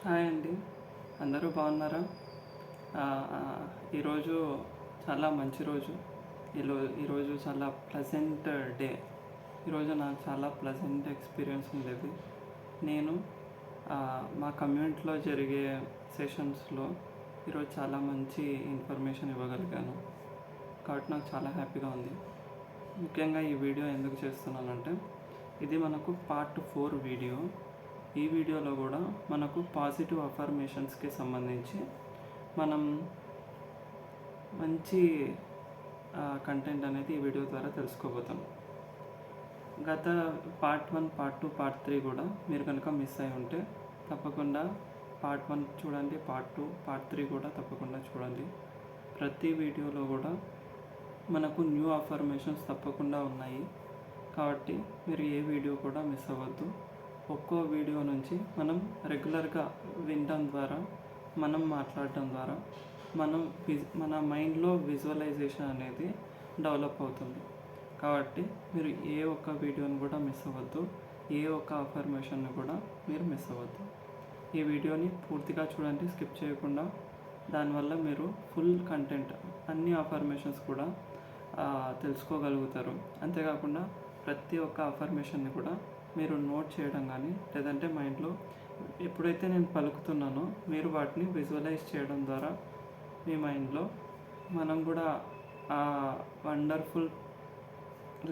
Hi అండి. అందరూ బాగున్నారా? ఈరోజు చాలా మంచి రోజు. ఈరోజు చాలా ప్లెజెంట్ డే. ఈరోజు నాకు చాలా ప్లెజెంట్ ఎక్స్పీరియన్స్ ఉండేది. నేను మా కమ్యూనిటీలో జరిగే సెషన్స్లో ఈరోజు చాలా మంచి ఇన్ఫర్మేషన్ ఇవ్వగలిగాను. కాబట్టి నాకు చాలా హ్యాపీగా ఉంది. ముఖ్యంగా ఈ వీడియో ఎందుకు చేస్తున్నానంటే, ఇది మనకు పార్ట్ 4 వీడియో. ఈ వీడియోలో కూడా మనకు పాజిటివ్ అఫర్మేషన్స్కి సంబంధించి మనం మంచి కంటెంట్ అనేది ఈ వీడియో ద్వారా తెలుసుకోబోతాం. గత పార్ట్ 1, పార్ట్ 2, పార్ట్ 3 కూడా మీరు కనుక మిస్ అయి ఉంటే తప్పకుండా పార్ట్ 1 చూడండి, పార్ట్ 2, పార్ట్ 3 కూడా తప్పకుండా చూడండి. ప్రతి వీడియోలో కూడా మనకు న్యూ అఫర్మేషన్స్ తప్పకుండా ఉన్నాయి. కాబట్టి మీరు ఏ వీడియో కూడా మిస్ అవ్వద్దు. ఒక్కో వీడియో నుంచి మనం రెగ్యులర్గా వినడం ద్వారా, మనం మాట్లాడటం ద్వారా మన మైండ్లో విజువలైజేషన్ అనేది డెవలప్ అవుతుంది. కాబట్టి మీరు ఏ ఒక్క వీడియోని కూడా మిస్ అవ్వద్దు, ఏ ఒక్క అఫర్మేషన్ని కూడా మీరు మిస్ అవ్వద్దు. ఈ వీడియోని పూర్తిగా చూడండి, స్కిప్ చేయకుండా. దానివల్ల మీరు ఫుల్ కంటెంట్, అన్ని అఫర్మేషన్స్ కూడా తెలుసుకోగలుగుతారు. అంతేకాకుండా ప్రతి ఒక్క అఫర్మేషన్ని కూడా మీరు నోట్ చేయడం కానీ, లేదంటే మైండ్లో ఎప్పుడైతే నేను పలుకుతున్నానో మీరు వాటిని విజువలైజ్ చేయడం ద్వారా మీ మైండ్లో మనం కూడా ఆ వండర్ఫుల్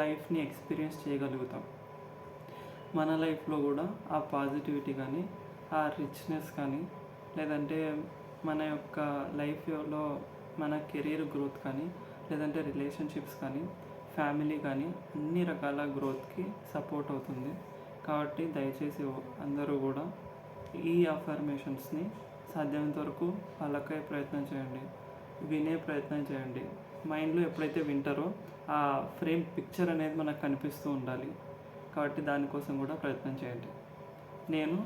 లైఫ్ని ఎక్స్పీరియన్స్ చేయగలుగుతాం. మన లైఫ్లో కూడా ఆ పాజిటివిటీ కానీ, ఆ రిచ్నెస్ కానీ, లేదంటే మన యొక్క లైఫ్లో మన కెరీర్ గ్రోత్ కానీ, లేదంటే రిలేషన్షిప్స్ కానీ, ఫ్యామిలీ కానీ అన్ని రకాల గ్రోత్కి సపోర్ట్ అవుతుంది. కాబట్టి దయచేసి అందరూ కూడా ఈ అఫర్మేషన్స్ని సాధ్యమైనంత వరకు పలకే ప్రయత్నం చేయండి, వినే ప్రయత్నం చేయండి. మైండ్లో ఎప్పుడైతే వింటారో ఆ ఫ్రేమ్ పిక్చర్ అనేది మనకు కనిపిస్తూ ఉండాలి. కాబట్టి దానికోసం కూడా ప్రయత్నం చేయండి. నేను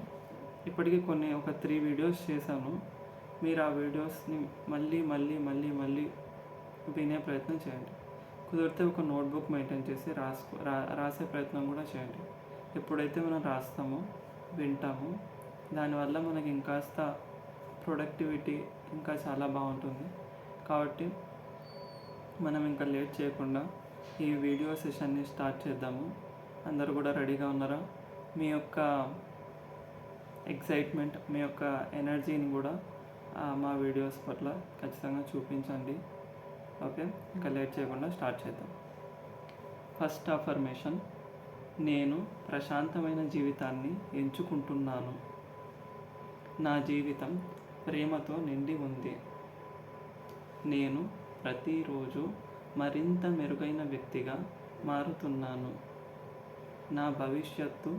ఇప్పటికీ ఒక 3 వీడియోస్ చేశాను. మీరు ఆ వీడియోస్ని మళ్ళీ మళ్ళీ మళ్ళీ మళ్ళీ వినే ప్రయత్నం చేయండి. కుదిరితే ఒక నోట్బుక్ మెయింటైన్ చేసి రాసే ప్రయత్నం కూడా చేయండి. ఎప్పుడైతే మనం రాస్తామో, వింటామో, దానివల్ల మనకి ఇంకాస్త ప్రొడక్టివిటీ ఇంకా చాలా బాగుంటుంది. కాబట్టి మనం ఇంకా లేట్ చేయకుండా ఈ వీడియో సెషన్ని స్టార్ట్ చేద్దాము. అందరూ కూడా రెడీగా ఉన్నారా? మీ యొక్క ఎక్సైట్మెంట్, మీ యొక్క ఎనర్జీని కూడా మా వీడియోస్ పట్ల ఖచ్చితంగా చూపించండి. ఓకే, ఇంకా లేట్ చేయకుండా స్టార్ట్ చేద్దాం. ఫస్ట్ అఫర్మేషన్: నేను ప్రశాంతమైన జీవితాన్ని ఎంచుకుంటున్నాను. నా జీవితం ప్రేమతో నిండి ఉంది. నేను ప్రతిరోజు మరింత మెరుగైన వ్యక్తిగా మారుతున్నాను. నా భవిష్యత్తు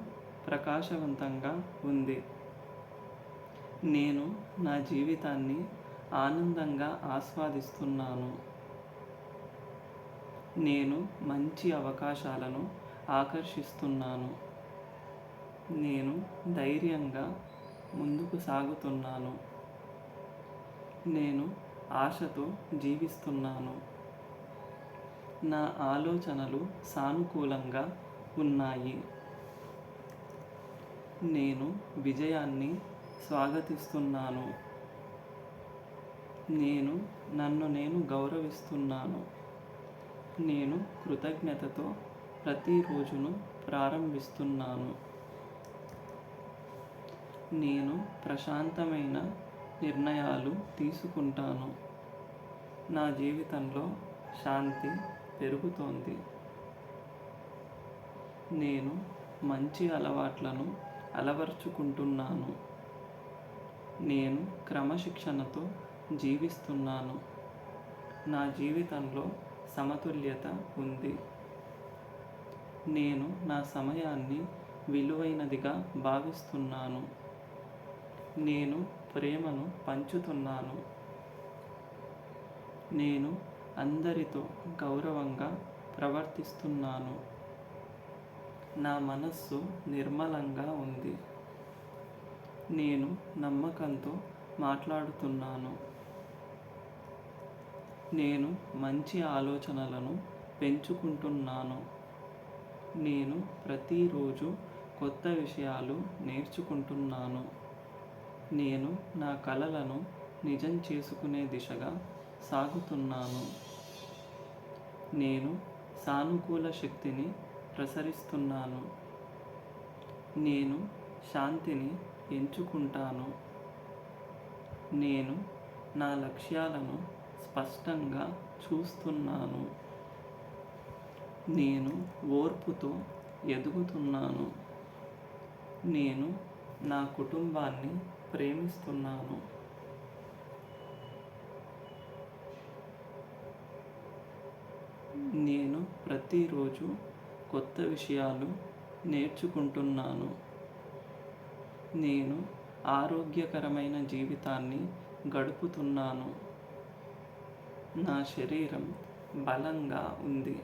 ప్రకాశవంతంగా ఉంది. నేను నా జీవితాన్ని ఆనందంగా ఆస్వాదిస్తున్నాను. నేను మంచి అవకాశాలను ఆకర్షిస్తున్నాను. నేను ధైర్యంగా ముందుకు సాగుతున్నాను. నేను ఆశతో జీవిస్తున్నాను. నా ఆలోచనలు సానుకూలంగా ఉన్నాయి. నేను విజయాన్ని స్వాగతిస్తున్నాను. నన్ను నేను గౌరవిస్తున్నాను. నేను కృతజ్ఞతతో ప్రతిరోజును ప్రారంభిస్తున్నాను. నేను ప్రశాంతమైన నిర్ణయాలు తీసుకుంటాను. నా జీవితంలో శాంతి పెరుగుతోంది. నేను మంచి అలవాట్లను అలవర్చుకుంటున్నాను. నేను క్రమశిక్షణతో జీవిస్తున్నాను. నా జీవితంలో సమతుల్యత ఉంది. నేను నా సమయాన్ని విలువైనదిగా భావిస్తున్నాను. నేను ప్రేమను పంచుతున్నాను. నేను అందరితో గౌరవంగా ప్రవర్తిస్తున్నాను. నా మనస్సు నిర్మలంగా ఉంది. నేను నమ్మకంతో మాట్లాడుతున్నాను. నేను మంచి ఆలోచనలను పెంచుకుంటున్నాను. నేను ప్రతిరోజు కొత్త విషయాలు నేర్చుకుంటున్నాను. నేను నా కలలను నిజం చేసుకునే దిశగా సాగుతున్నాను. నేను సానుకూల శక్తిని ప్రసరిస్తున్నాను. నేను శాంతిని ఎంచుకుంటాను. నేను నా లక్ష్యాలను స్పష్టంగా చూస్తున్నాను. నేను ఓర్పుతో ఎదుగుతున్నాను. నేను నా కుటుంబాన్ని ప్రేమిస్తున్నాను. నేను ప్రతిరోజు కొత్త విషయాలు నేర్చుకుంటున్నాను. నేను ఆరోగ్యకరమైన జీవితాన్ని గడుపుతున్నాను. నా శరీరం బలంగా ఉంది.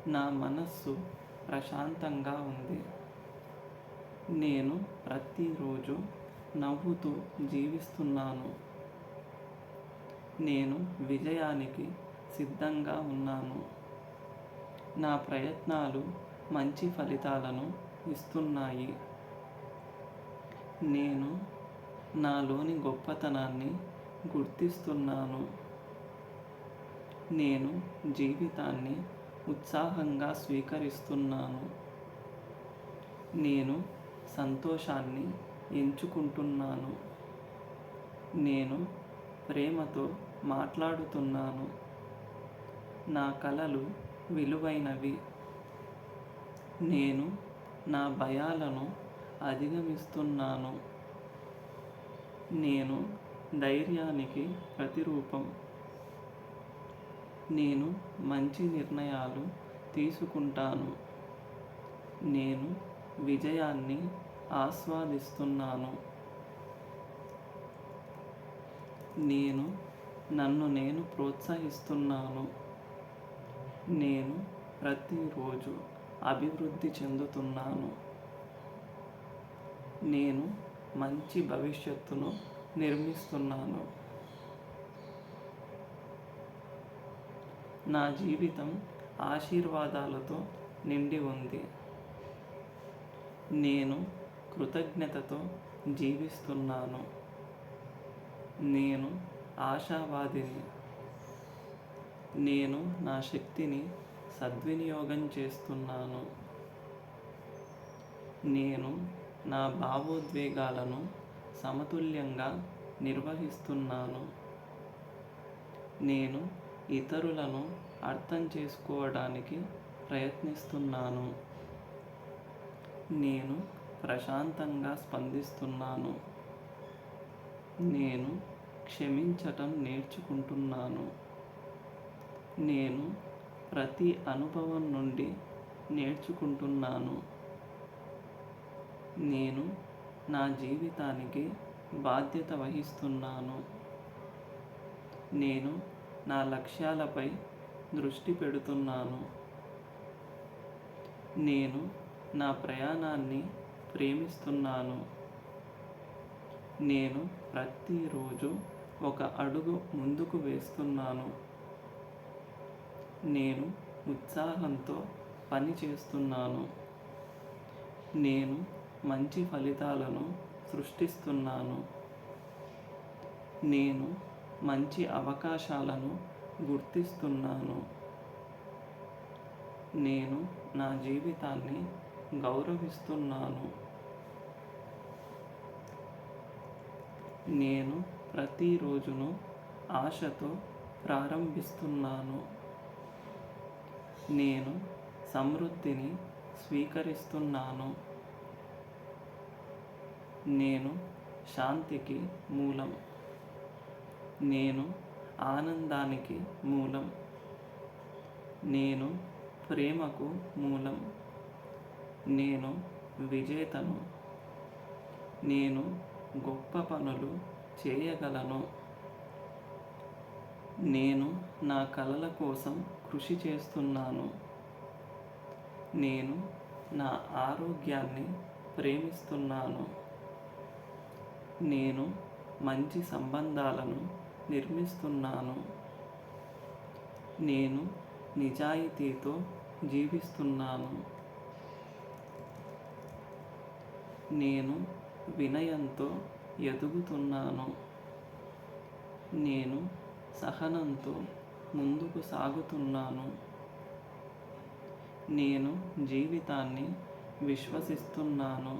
నా మనస్సు ప్రశాంతంగా ఉంది. నేను ప్రతిరోజు నవ్వుతూ జీవిస్తున్నాను. నేను విజయానికి సిద్ధంగా ఉన్నాను. నా ప్రయత్నాలు మంచి ఫలితాలను ఇస్తున్నాయి. నేను నాలోని గొప్పతనాన్ని గుర్తిస్తున్నాను. నేను జీవితాన్ని ఉత్సాహంగా స్వీకరిస్తున్నాను. నేను సంతోషాన్ని ఎంచుకుంటున్నాను. నేను ప్రేమతో మాట్లాడుతున్నాను. నా కలలు విలువైనవి. నేను నా భయాలను అధిగమిస్తున్నాను. నేను ధైర్యానికి ప్రతిరూపం. నేను మంచి నిర్ణయాలు తీసుకుంటాను. నేను విజయాన్ని ఆస్వాదిస్తున్నాను. నేను నన్ను నేను ప్రోత్సహిస్తున్నాను. నేను ప్రతిరోజు అభివృద్ధి చెందుతున్నాను. నేను మంచి భవిష్యత్తును నిర్మిస్తున్నాను. నా జీవితం ఆశీర్వాదాలతో నిండి ఉంది. నేను కృతజ్ఞతతో జీవిస్తున్నాను. నేను ఆశావాదిని. నేను నా శక్తిని సద్వినియోగం చేస్తున్నాను. నేను నా భావోద్వేగాలను సమతుల్యంగా నిర్వహిస్తున్నాను. నేను ఇతరులను అర్థం చేసుకోవడానికి ప్రయత్నిస్తున్నాను. నేను ప్రశాంతంగా స్పందిస్తున్నాను. నేను క్షమించటం నేర్చుకుంటున్నాను. నేను ప్రతి అనుభవం నుండి నేర్చుకుంటున్నాను. నేను నా జీవితానికి బాధ్యత వహిస్తున్నాను. నేను నా లక్ష్యాలపై దృష్టి పెడుతున్నాను. నేను నా ప్రయాణాన్ని ప్రేమిస్తున్నాను. నేను ప్రతిరోజు ఒక అడుగు ముందుకు వేస్తున్నాను. నేను ఉత్సాహంతో పని చేస్తున్నాను. నేను మంచి ఫలితాలను సృష్టిస్తున్నాను. నేను మంచి అవకాశాలను గుర్తిస్తున్నాను. నేను నా జీవితాన్ని గౌరవిస్తున్నాను. నేను ప్రతిరోజును ఆశతో ప్రారంభిస్తున్నాను. నేను సమృద్ధిని స్వీకరిస్తున్నాను. నేను శాంతికి మూలం. నేను ఆనందానికి మూలం. నేను ప్రేమకు మూలం. నేను విజేతను. నేను గొప్ప పనులు చేయగలను. నేను నా కలల కోసం కృషి చేస్తున్నాను. నేను నా ఆరోగ్యాన్ని ప్రేమిస్తున్నాను. నేను మంచి సంబంధాలను నిర్మిస్తున్నాను. నేను నిజాయితీతో జీవిస్తున్నాను. నేను వినయంతో ఎదుగుతున్నాను. నేను సహనంతో ముందుకు సాగుతున్నాను. నేను జీవితాన్ని విశ్వసిస్తున్నాను.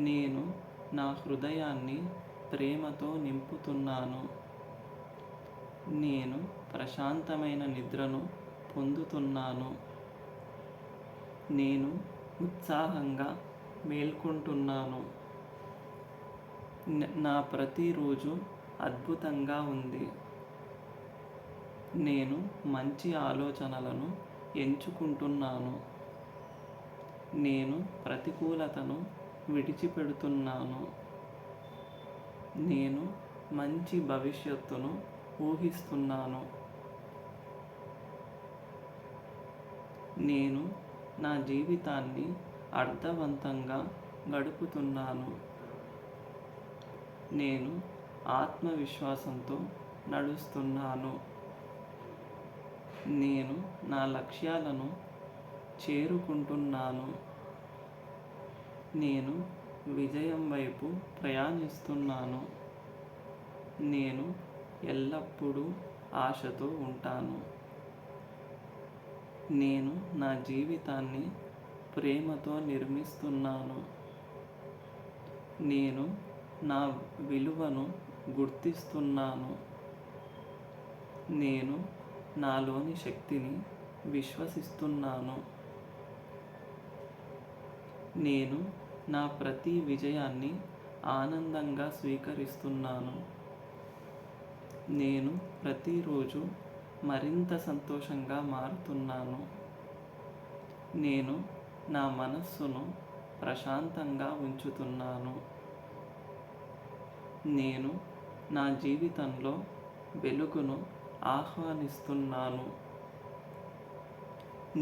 నేను నా హృదయాన్ని ప్రేమతో నింపుతున్నాను. నేను ప్రశాంతమైన నిద్రను పొందుతున్నాను. నేను ఉత్సాహంగా మేల్కొంటున్నాను. నా ప్రతిరోజు అద్భుతంగా ఉంది. నేను మంచి ఆలోచనలను ఎంచుకుంటున్నాను. నేను ప్రతికూలతను విడిచిపెడుతున్నాను. నేను మంచి భవిష్యత్తును ఊహిస్తున్నాను. నేను నా జీవితాన్ని అర్థవంతంగా గడుపుతున్నాను. నేను ఆత్మవిశ్వాసంతో నడుస్తున్నాను. నేను నా లక్ష్యాలను చేరుకుంటున్నాను. నేను విజయం వైపు ప్రయాణిస్తున్నాను. నేను ఎల్లప్పుడూ ఆశతో ఉంటాను. నేను నా జీవితాన్ని ప్రేమతో నిర్మిస్తున్నాను. నేను నా విలువను గుర్తిస్తున్నాను. నేను నాలోని శక్తిని విశ్వసిస్తున్నాను. నేను నా ప్రతి విజయాన్ని ఆనందంగా స్వీకరిస్తున్నాను. నేను ప్రతిరోజు మరింత సంతోషంగా మారుతున్నాను. నేను నా మనస్సును ప్రశాంతంగా ఉంచుతున్నాను. నేను నా జీవితంలో వెలుగును ఆహ్వానిస్తున్నాను.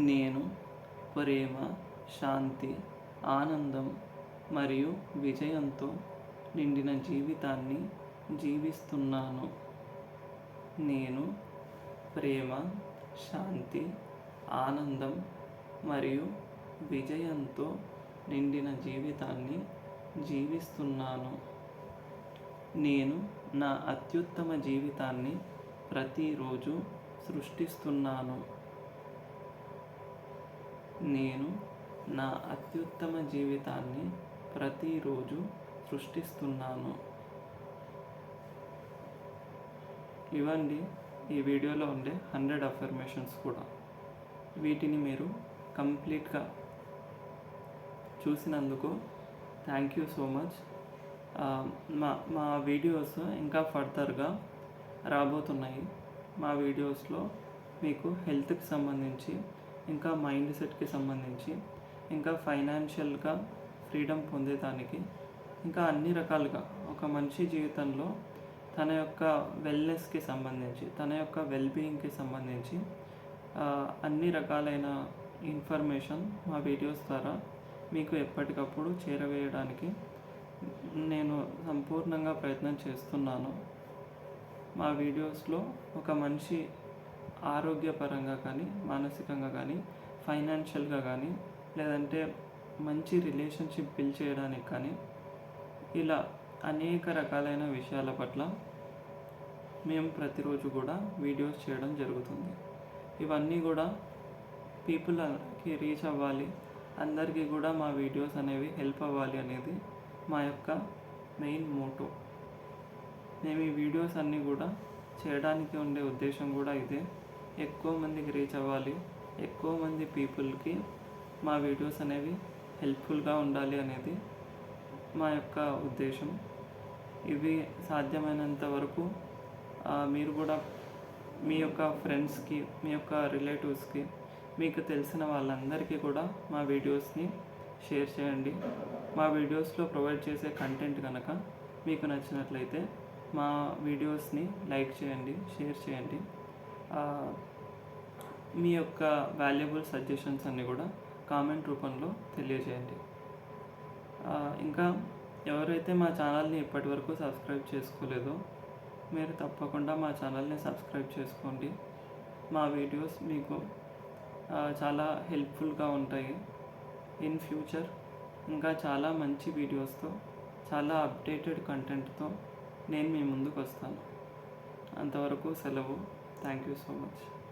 నేను ప్రేమ, శాంతి, ఆనందం మరియు విజయంతో నిండిన జీవితాన్ని జీవిస్తున్నాను. నేను ప్రేమ, శాంతి, ఆనందం మరియు విజయంతో నిండిన జీవితాన్ని జీవిస్తున్నాను. నేను నా అత్యుత్తమ జీవితాన్ని ప్రతిరోజు సృష్టిస్తున్నాను. నేను నా అత్యుత్తమ జీవితాన్ని ప్రతిరోజు సృష్టిస్తున్నాను. ఇవండి ఈ వీడియోలో ఉండే 100 అఫర్మేషన్స్ కూడా. వీటిని మీరు కంప్లీట్గా చూసినందుకు థ్యాంక్ యూ సో మచ్. మా వీడియోస్ ఇంకా ఫర్దర్గా రాబోతున్నాయి. మా వీడియోస్లో మీకు హెల్త్కి సంబంధించి, ఇంకా మైండ్ సెట్కి సంబంధించి, ఇంకా ఫైనాన్షియల్గా ఫ్రీడమ్ పొందేదానికి, ఇంకా అన్ని రకాలుగా ఒక మనిషి జీవితంలో తన యొక్క వెల్నెస్కి సంబంధించి, తన యొక్క వెల్బీయింగ్కి సంబంధించి అన్ని రకాలైన ఇన్ఫర్మేషన్ మా వీడియోస్ ద్వారా మీకు ఎప్పటికప్పుడు చేరవేయడానికి నేను సంపూర్ణంగా ప్రయత్నం చేస్తున్నాను. మా వీడియోస్లో ఒక మనిషి ఆరోగ్యపరంగా కానీ, మానసికంగా కానీ, ఫైనాన్షియల్గా కానీ, లేదంటే మంచి రిలేషన్షిప్ బిల్డ్ చేయడానికి కానీ, ఇలా అనేక రకాలైన విషయాల పట్ల మేము ప్రతిరోజు కూడా వీడియోస్ చేయడం జరుగుతుంది. ఇవన్నీ కూడా పీపుల్కి రీచ్ అవ్వాలి, అందరికీ కూడా మా వీడియోస్ అనేవి హెల్ప్ అవ్వాలి అనేది మా యొక్క మెయిన్ మోటో. మేము ఈ వీడియోస్ అన్నీ కూడా చేయడానికి ఉండే ఉద్దేశం కూడా ఇదే. ఎక్కువ మందికి రీచ్ అవ్వాలి, ఎక్కువ మంది పీపుల్కి మా వీడియోస్ అనేవి హెల్ప్ఫుల్గా ఉండాలి అనేది మా యొక్క ఉద్దేశం. ఇవి సాధ్యమైనంత వరకు మీరు కూడా మీ యొక్క ఫ్రెండ్స్కి, మీ యొక్క రిలేటివ్స్కి, మీకు తెలిసిన వాళ్ళందరికీ కూడా మా వీడియోస్ని షేర్ చేయండి. మా వీడియోస్లో ప్రొవైడ్ చేసే కంటెంట్ కనుక మీకు నచ్చినట్లయితే మా వీడియోస్ని లైక్ చేయండి, షేర్ చేయండి. మీ యొక్క వాల్యుబుల్ సజెషన్స్ అన్నీ కూడా కామెంట్ రూపంలో తెలియజేయండి. ఇంకా ఎవరైతే మా ఛానల్ని ఇప్పటివరకు సబ్స్క్రైబ్ చేసుకోలేదో మీరు తప్పకుండా మా ఛానల్ని సబ్స్క్రైబ్ చేసుకోండి. మా వీడియోస్ మీకు చాలా హెల్ప్ఫుల్గా ఉంటాయి. ఇన్ ఫ్యూచర్ ఇంకా చాలా మంచి వీడియోస్తో, చాలా అప్డేటెడ్ కంటెంట్తో నేను మీ ముందుకు వస్తాను. అంతవరకు సెలవు. Thank you so much.